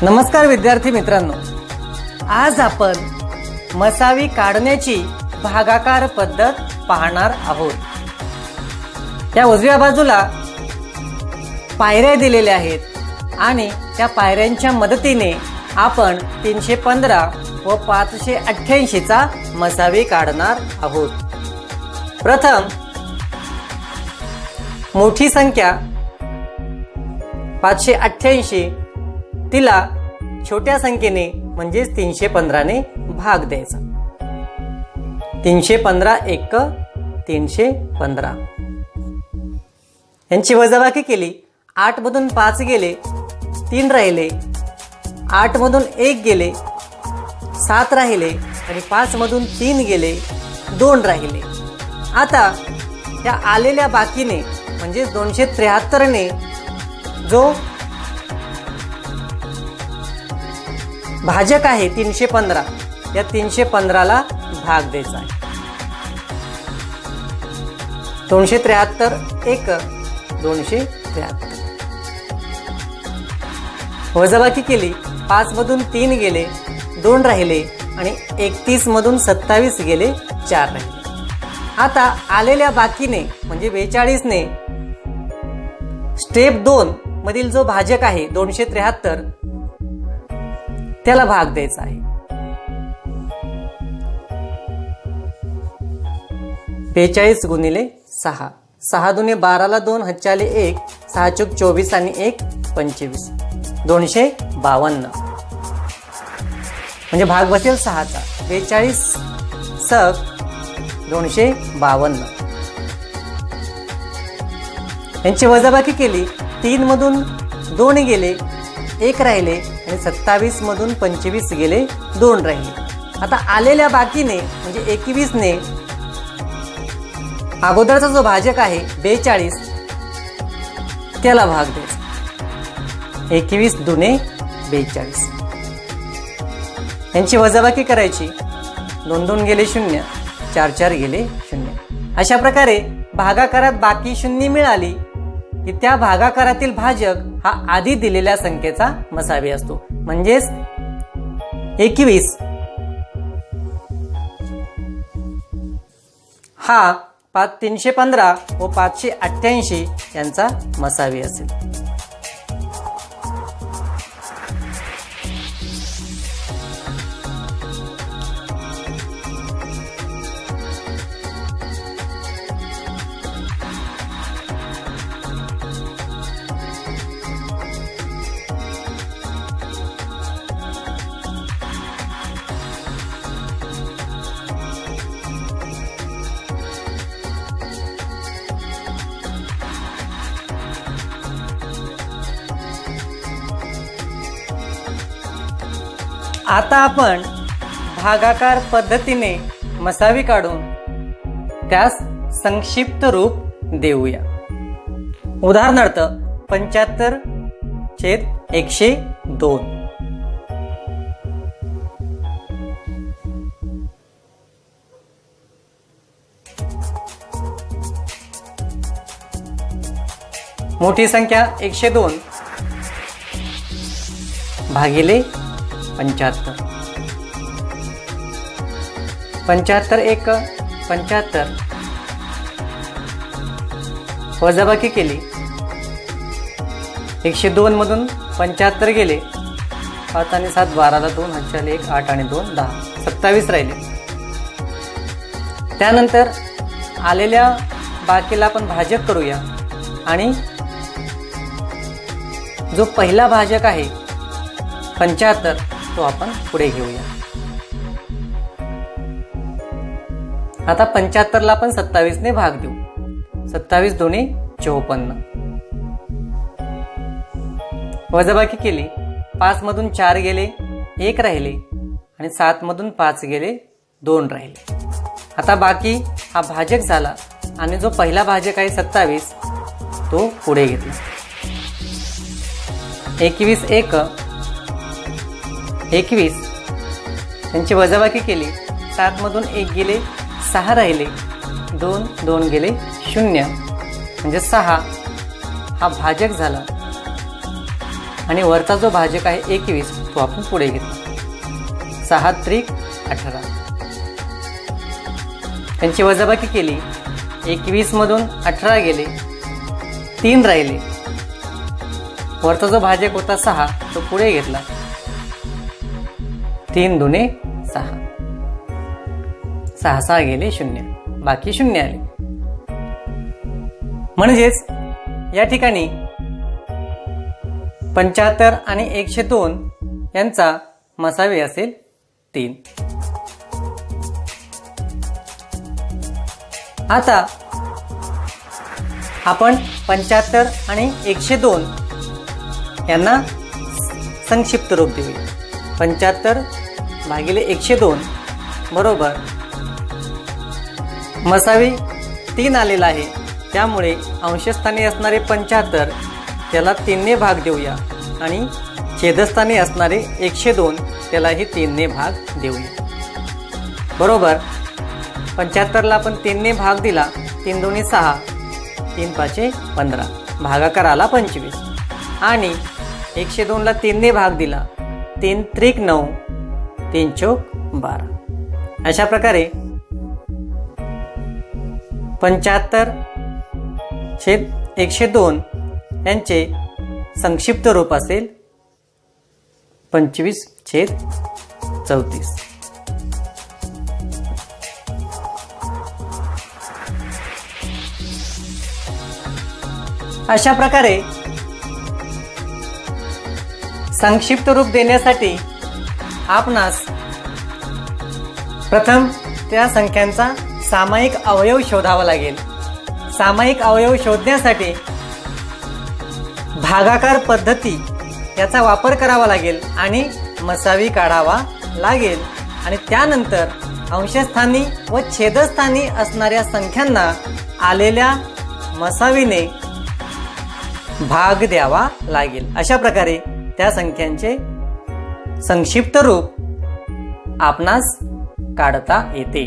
नमस्कार विद्यार्थी मित्रांनो, आज आपण मसावी काढण्याची भागाकार पद्धत पाहणार आहोत। त्या उजव्या बाजूला पायऱ्या दिलेल्या आहेत आणि त्या पायऱ्यांच्या मदतीने आपण 315 व 588 चा मसावी काढणार आहोत। प्रथम मोठी संख्या 588 तिला छोट्या संख्येने म्हणजेच 315 ने भाग द्यायचा। 315 एक 315 यांची वजाबाकी केली। 8 मधून 5 गेले, 3 राहिले। 8 मधून 1 गेले, 7 राहिले आणि 5 मधून 3 गेले, 2 राहिले। आता या आलेल्या बाकीने म्हणजे 273 ने जो भाजक आहे 315, या 315 ला भाग द्यायचा आहे। 273 एक 273 वजाबाकी केली। 5 मधून 3 गेले, 2 राहिले आणि 31 मधून 27 गेले, 4 राहिले। आता आलेल्या बाकीने म्हणजे 42 ने स्टेप 2 मधील जो भाजक आहे 273 त्याला भाग द्यायचा आहे। 42 गुणिले 6, 6 दुने 12 ला 2 हच्चाले 1, 6 चूक 24 आणि 1 25, 252 म्हणजे भाग बसेल 6 चा। 42 सक 252 यांची वजाबाकी केली। 3 मधून 2 गेले, 1 राहिले आणि 27 मधून 25 गेले, 2 राहिले। आता आलेल्या बाकीने म्हणजे 21 ने अगोदरचा जो भाजक आहे 42 त्याला भाग द्यायचा। 21 दुने 42 यांची वजाबाकी करायची। 2 2 गेले 0, 4 4 गेले 0। अशा प्रकारे भागाकारात बाकी शून्य मिळाली की त्या भागाकारातील भाजक हा आधी दिलेल्या संख्येचा मसावी असतो। म्हणजेच 21 हा 315 व 588 यांचा मसावी असेल। आता आपण भागाकार पद्धतीने मसावी काढून त्यास संक्षिप्त रूप देऊया। उदाहरणार्थ 75/102 मोठी संख्या 102 भागिले 75, 75 एक 75 वजाबाकी केली। 102 मधून 75 गेले, 5 आणि 7 12 ला 2 हच्चाले 1, 8 आणि 2 10, 27 राहिले। त्यानंतर आलेल्या बाकीला आपण भाजक करूया आणि जो पहिला भाजक आहे 75 तो आपण पुढे घेऊया। आता 75 ला आपण 27 ने भाग देऊ। 27 दुने 54 वजाबाकी केली। 5 मधून 4 गेले, 1 राहिले आणि 7 मधून 5 गेले, 2 राहिले। आता बाकी हा भाजक झाला आणि जो पहिला भाजक आहे 27 तो पुढे घेतला। 21 एक 21 यांची वजाबाकी केली। 7 मधून 1 गेले, 6 राहिले, 2 2 गेले 0 म्हणजे 6 हा भाजक झाला। आणि वरचा जो भाजक आहे 21 तो आपण पुढे घेतला. 6 त्रिक 18. त्यांची वजाबाकी केली. 21 मधून 18 गेले, 3 राहिले. वरचा जो भाजक होता 6 तो पुढे घेतला. 3 दुने 6. 6 6 गेले 0, बाकी 0 आले. म्हणजेच या ठिकाणी 75 आणि 102 यांचा मसावी असेल 3. आता आपण 75 आणि 102 यांना संक्षिप्त रूप देऊया. 75 भागिले 102 बरोबर मसावी 3 आलेला आहे, त्यामुळे अंशस्थानी असणारे 75 त्याला 3 ने भाग देऊया आणि छेदस्थानी असणारे 102 त्यालाही 3 ने भाग देऊया. बरोबर 75 ला आपण 3 ने भाग दिला. 3 दोन्ही 6, 3 पाचे 15, भागाकार आला 25 आणि 102 ला 3 ने भाग दिला. 3 त्रिक 9, 3 चौक 12. अशा प्रकारे 75 छेद 102 यांचे संक्षिप्त रूप असेल 25/34. अशा प्रकारे संक्षिप्त रूप देण्यासाठी आपणास प्रथम त्या संख्यांचा सामायिक अवयव शोधावा लागेल. सामायिक अवयव शोधण्यासाठी भागाकार पद्धती याचा वापर करावा लागेल आणि मसावी काढावा लागेल आणि त्यानंतर अंशस्थानी व छेदस्थानी असणाऱ्या संख्यांना आलेल्या मसावीने भाग द्यावा लागेल. अशा प्रकारे त्या संख्यांचे संक्षिप्त रूप आपणास काढता येते.